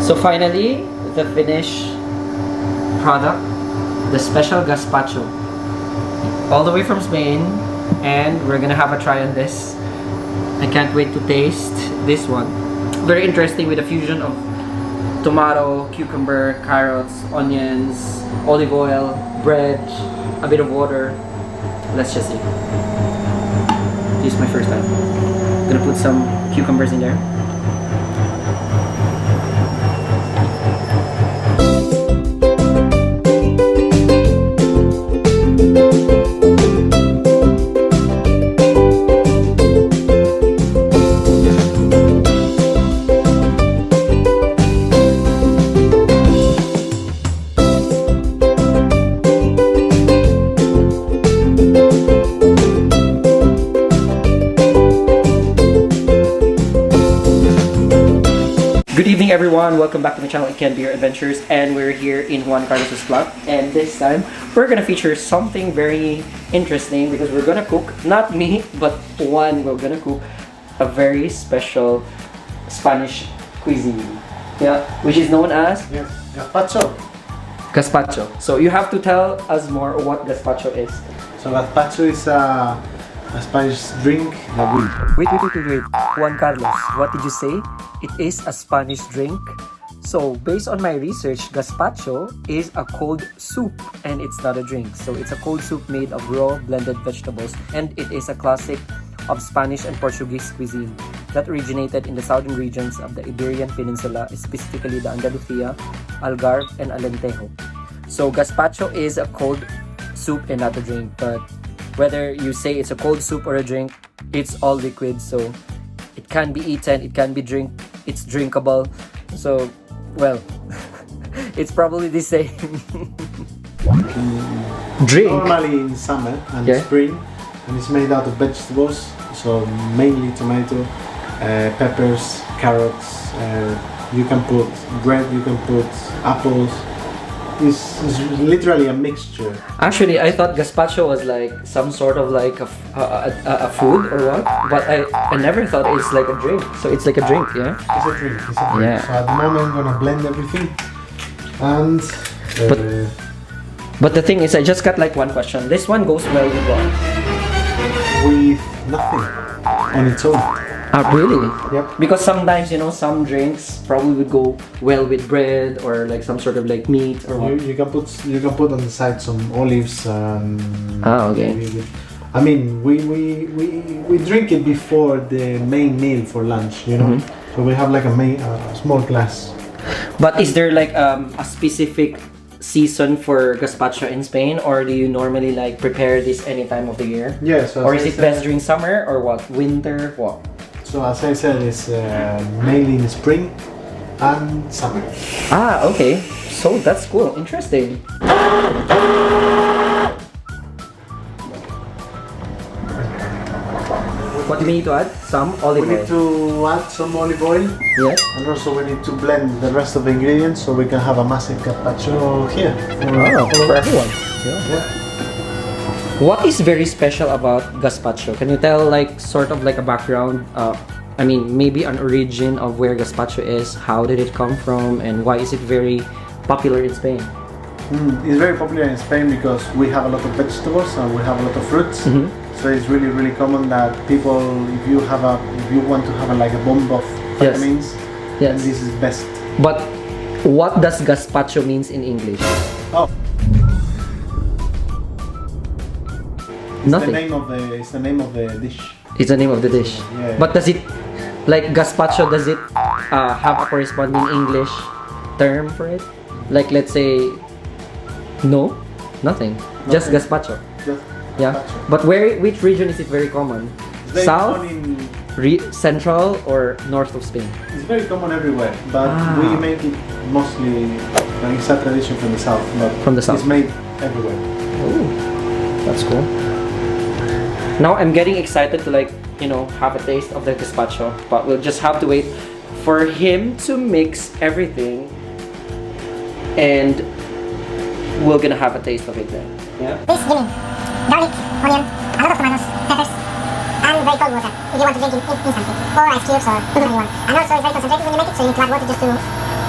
So finally, the finished product, the special gazpacho, all the way from Spain, and we're gonna have a try on this. I can't wait to taste this one. Very interesting, with a fusion of tomato, cucumber, carrots, onions, olive oil, bread, a bit of water. Let's just see. This is my first time. I'm gonna put some cucumbers in there. Good evening everyone, welcome back to my channel itKENbeyouradventures, and we're here in Juan Carlos's flat, and this time we're gonna feature something very interesting because we're gonna cook, not me, but Juan will gonna cook a very special Spanish cuisine, yeah, which is known as Gazpacho. Gazpacho. So you have to tell us more what gazpacho is. So gazpacho is a Spanish drink that we... Wait. Juan Carlos, what did you say? It is a Spanish drink. So based on my research, gazpacho is a cold soup and it's not a drink. So it's a cold soup made of raw blended vegetables, and it is a classic of Spanish and Portuguese cuisine that originated in the southern regions of the Iberian Peninsula, specifically the Andalusia, Algarve, and Alentejo. So gazpacho is a cold soup and not a drink, but whether you say it's a cold soup or a drink, it's all liquid, so it can be eaten, it can be it's drinkable. So, well, it's probably the same. Drink. Normally in summer and spring, and it's made out of vegetables, so mainly tomato, peppers, carrots. You can put bread, you can put apples. It's literally a mixture. Actually, I thought gazpacho was like some sort of like a food or what, but I never thought it's like a drink. So it's like a drink, yeah? It's a drink, Yeah. So at the moment I'm gonna blend everything. And... But the thing is, I just got like one question. This one goes well with what? With nothing on its own. Ah, really? Yep. Because sometimes, you know, some drinks probably would go well with bread or like some sort of like meat or what. You can put on the side some olives and... Ah, okay. I mean, we drink it before the main meal for lunch, you know. So we have like a small glass. But is there like a specific season for gazpacho in Spain, or do you normally like prepare this any time of the year? Yeah. So or is it best during summer or what? Winter? What? So as I said, it's mainly in spring and summer. Ah, okay. So that's cool. Interesting. What do we need to add? Some olive oil. We need to add some olive oil. Yes. And also we need to blend the rest of the ingredients so we can have a massive gazpacho here. For everyone. Yeah. What is very special about gazpacho? Can you tell like sort of like a background? I mean, maybe an origin of where gazpacho is. How did it come from, and why is it very popular in Spain? It's very popular in Spain because we have a lot of vegetables and we have a lot of fruits. So it's really common that people, if you want to have like a bomb of vitamins, yes, this is best. But what does gazpacho means in English? Oh. Nothing. It's the name of the dish. It's the name of the dish. Yeah. But does it, like gazpacho, does it have a corresponding English term for it? Like let's say, no, nothing. Just gazpacho. Just yeah. gazpacho. But which region is it very common? It's very South, common central, or north of Spain? It's very common everywhere, but we make it mostly. Like it's a tradition from the south, but from the south. It's made everywhere. Oh, that's cool. Now I'm getting excited to like, you know, have a taste of the gazpacho, but we'll just have to wait for him to mix everything, and we're gonna have a taste of it then. Yeah. Please give me garlic, onion, a lot of tomatoes, peppers, and very cold water if you want to drink it instantly, or ice cubes or whatever you want. And also it's very concentrated when you make it, so you need to add water just to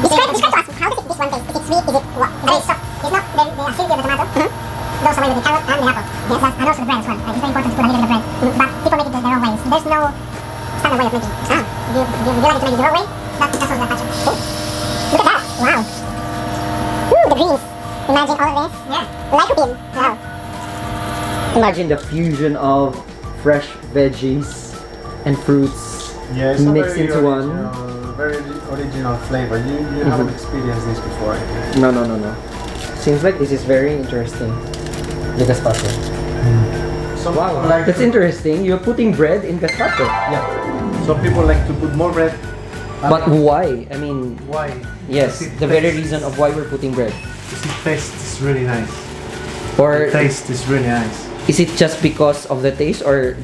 Describe to us, how does this one taste? Is it sweet? Is it what? Very soft. It's not the acidity of the tomato. Goes away with the carrot and the apple. Yes, and also the bread as well. It's very important to put a little bit of bread. But people make it the wrong way. There's no standard way of making it. If you like to make it the wrong way, that's also the passion. Look at that! Wow! The greens. Imagine all of this. Yeah. Lycopene. Wow. Imagine the fusion of fresh veggies and fruits Yeah, it's mixed into one. Very original flavor. You haven't experienced this before. No. Seems like this is very interesting. The gazpacho. Some Wow, people like that's to, interesting. You're putting bread in gazpacho. Yeah. Some people like to put more bread. But why? I mean, Why? yes, Because it the very tastes- reason of why we're putting bread. because it tastes really nice. Or The taste is really nice. is it just because of the taste, or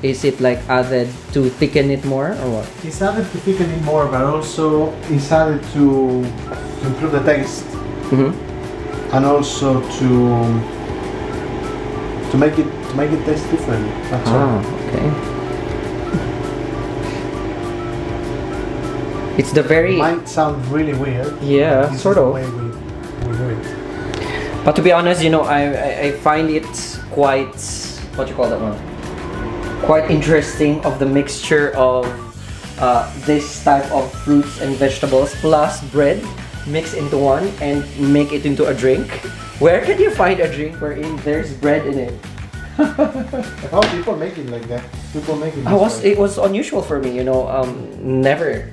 is it like added to thicken it more, or what? It's added to thicken it more, but also it's added to improve the taste Mm-hmm. and also to make it taste different. That's all. Okay. It's the very Might sound really weird. yeah, This sort is the of. way we do it. But to be honest, you know, I find it quite, what you call that one? Quite interesting of the mixture of this type of fruits and vegetables plus bread mixed into one and make it into a drink. Where can you find a drink wherein there's bread in it? Oh, people make it like that. People make it. this way. It was unusual for me, you know, never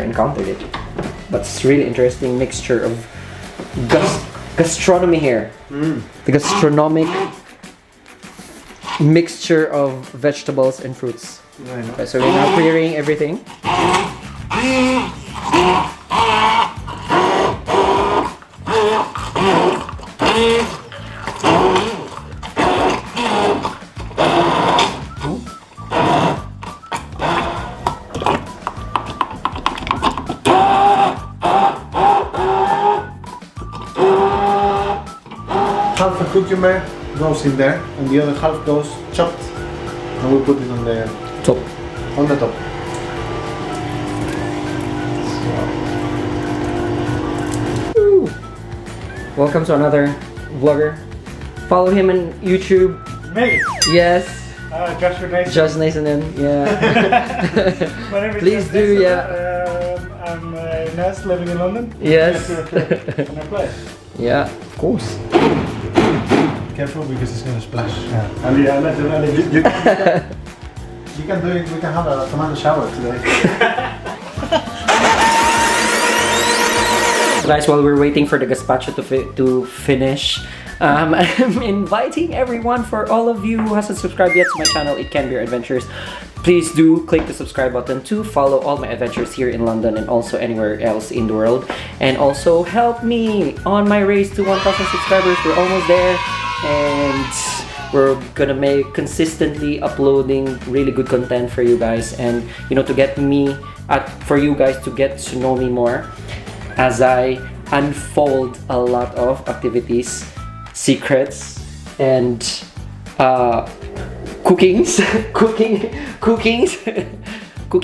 encountered it. But it's really interesting mixture of gastronomy here. The gastronomic mixture of vegetables and fruits. Right. Okay, so we're now clearing everything. Half a cucumber goes in there, and the other half goes chopped, and we put it on the Top. top. Welcome to another vlogger. Follow him on YouTube. Me? Yes. Joshua Mason. Just nice and then yeah. My name is Please Josh do, Mason. yeah. I'm a nurse living in London. Yes. And I play. Yeah, of course. Careful because it's gonna splash. And yeah, I let You can do it. We can have a tomato shower today. Guys, while we're waiting for the gazpacho to finish, I'm inviting everyone, for all of you who hasn't subscribed yet to my channel, itKENbeyouradventures, please do click the subscribe button to follow all my adventures here in London and also anywhere else in the world. And also help me on my race to 1,000 subscribers. We're almost there, and we're gonna make consistently uploading really good content for you guys, and you know, to get me for you guys to get to know me more as I unfold a lot of activities, secrets, and cookings, cooking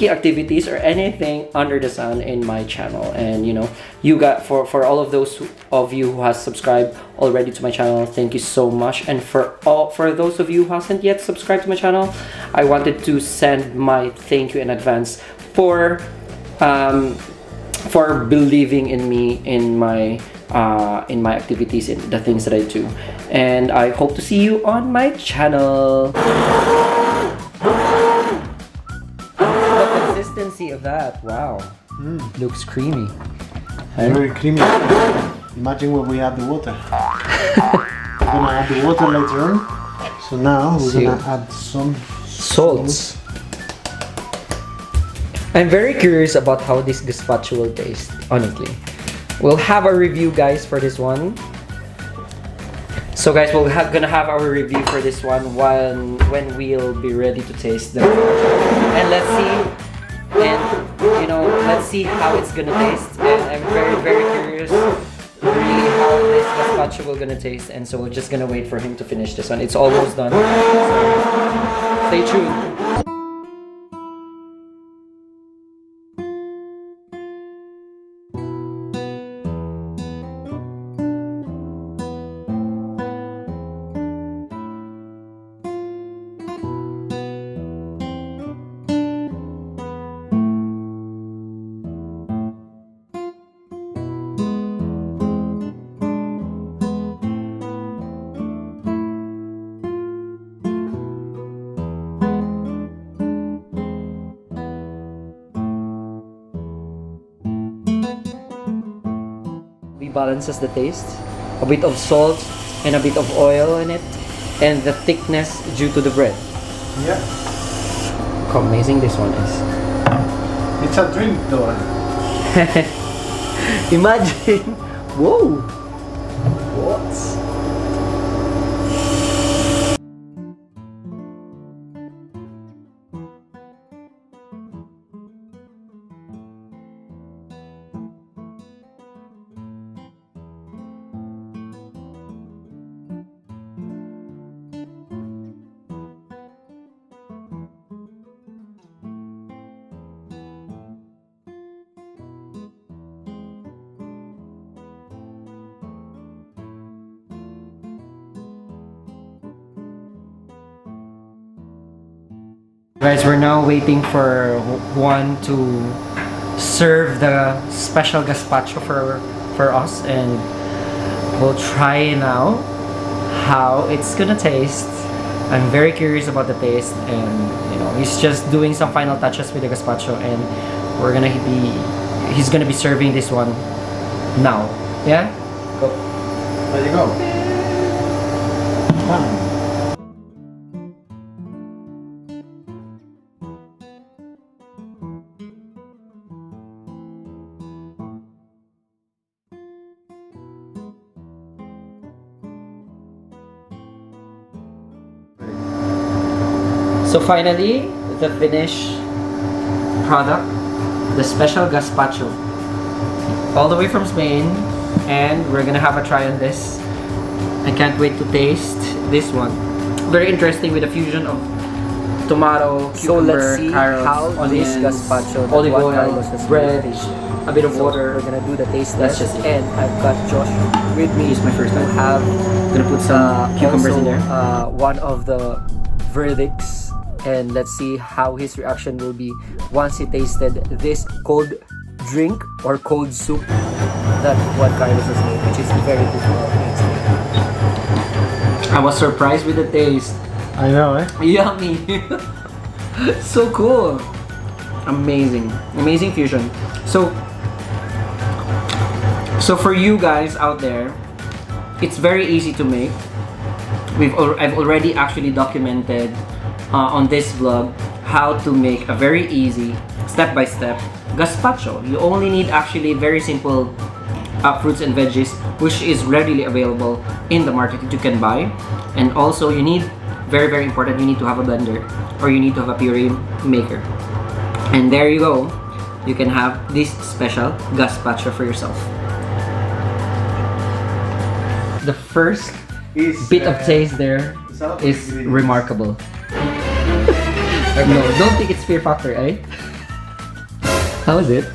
activities, or anything under the sun in my channel. And you know, you got for all of those of you who has subscribed already to my channel, thank you so much. And for those of you who hasn't yet subscribed to my channel, I wanted to send my thank you in advance for believing in me, in my activities, in the things that I do. And I hope to see you on my channel. The consistency of that, wow. Looks creamy. Very creamy. Imagine when we add the water. We're gonna add the water later on. So now we're See. gonna add some Salts. I'm very curious about how this gazpacho will taste, honestly. We'll have a review, guys, for this one. So guys, we're gonna have our review for this one when we'll be ready to taste them. And let's see, and you know, let's see how it's gonna taste. And I'm very, very curious really how this gazpacho will gonna taste. And so we're just gonna wait for him to finish this one. It's almost done. So stay tuned. balances the taste. A bit of salt and a bit of oil in it, and the thickness due to the bread. Yeah. How amazing this one is. It's a drink though. Imagine! Whoa! What? Guys, we're now waiting for Juan to serve the special gazpacho for us, and we'll try now how it's gonna taste. I'm very curious about the taste, and you know, he's just doing some final touches with the gazpacho, and he's gonna be serving this one now. Yeah? Go. There you go. Done. So finally, the finished product, the special gazpacho, all the way from Spain, and we're gonna have a try on this. I can't wait to taste this one. Very interesting with a fusion of tomato, So cucumber, let's see carrots, how this onions, gazpacho that olive Juan oil, Carlos has bread, made tastes. a bit of So water. we're gonna do the taste That's test, just it. and I've got Josh with me. It's my first to time. have Gonna put some cucumbers also, in there. one of the verdicts, and let's see how his reaction will be once he tasted this cold drink or cold soup that Juan Carlos has made, which is very difficult to explain. I was surprised with the taste. I know, eh? Yummy! So cool! Amazing. Amazing fusion. So for you guys out there, it's very easy to make. I've already actually documented on this vlog how to make a very easy step-by-step gazpacho. You only need actually very simple fruits and veggies, which is readily available in the market that you can buy. And also you need, very very important, you need to have a blender or you need to have a puree maker. And there you go, you can have this special gazpacho for yourself. The first bit of taste there is remarkable. No, don't think it's fear factor, eh? How is it?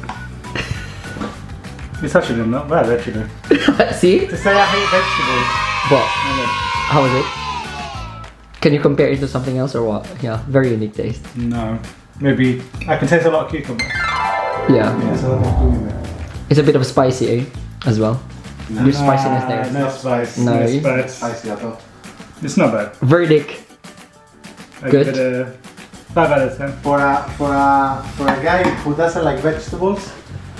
It's actually not bad, actually. See? To say I hate vegetables. What? How is it? Can you compare it to something else or what? Yeah, very unique taste. No. Maybe I can taste a lot of cucumber. Yeah. Yeah, so I'm doing that. It's a bit of spicy, eh? As well. Your spiciness there. No spice. No. No spice. Spicy, I thought. It's not bad. Verdict. I Good. give it a 5 out of 10. For a guy who doesn't like vegetables,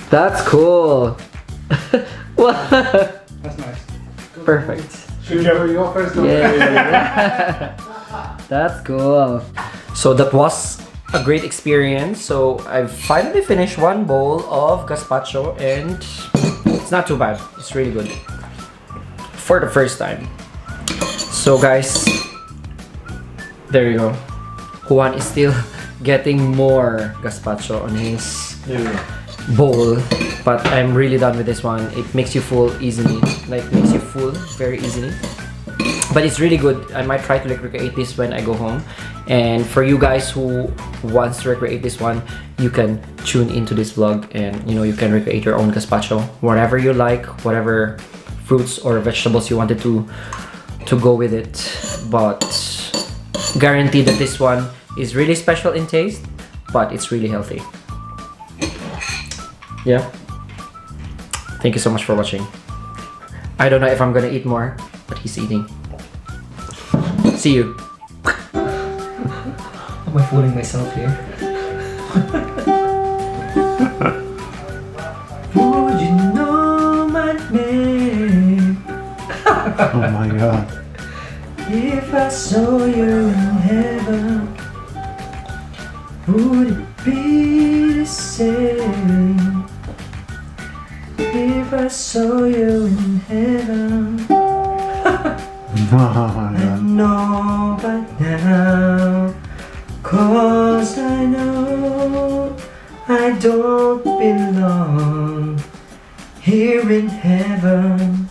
That's cool. What? That's nice. Perfect. should you go first? Yeah. That's cool. So that was a great experience. So I've finally finished one bowl of gazpacho and it's not too bad. It's really good for the first time. So guys, there you go. Juan is still getting more gazpacho on his bowl, but I'm really done with this one. It makes you full easily, like makes you full very easily. But it's really good. I might try to like recreate this when I go home. And for you guys who wants to recreate this one, you can tune into this vlog and you know you can recreate your own gazpacho, whatever you like, whatever fruits or vegetables you wanted to go with it. But guaranteed that this one is really special in taste, but it's really healthy. Yeah. Thank you so much for watching. I don't know if I'm gonna eat more, but he's eating. See you. Am I fooling myself here? Would you know my name? Oh my god. If I saw you in heaven, would it be the same? If I saw you in heaven, Oh my I god. know by now, 'cause I know I don't belong here in heaven.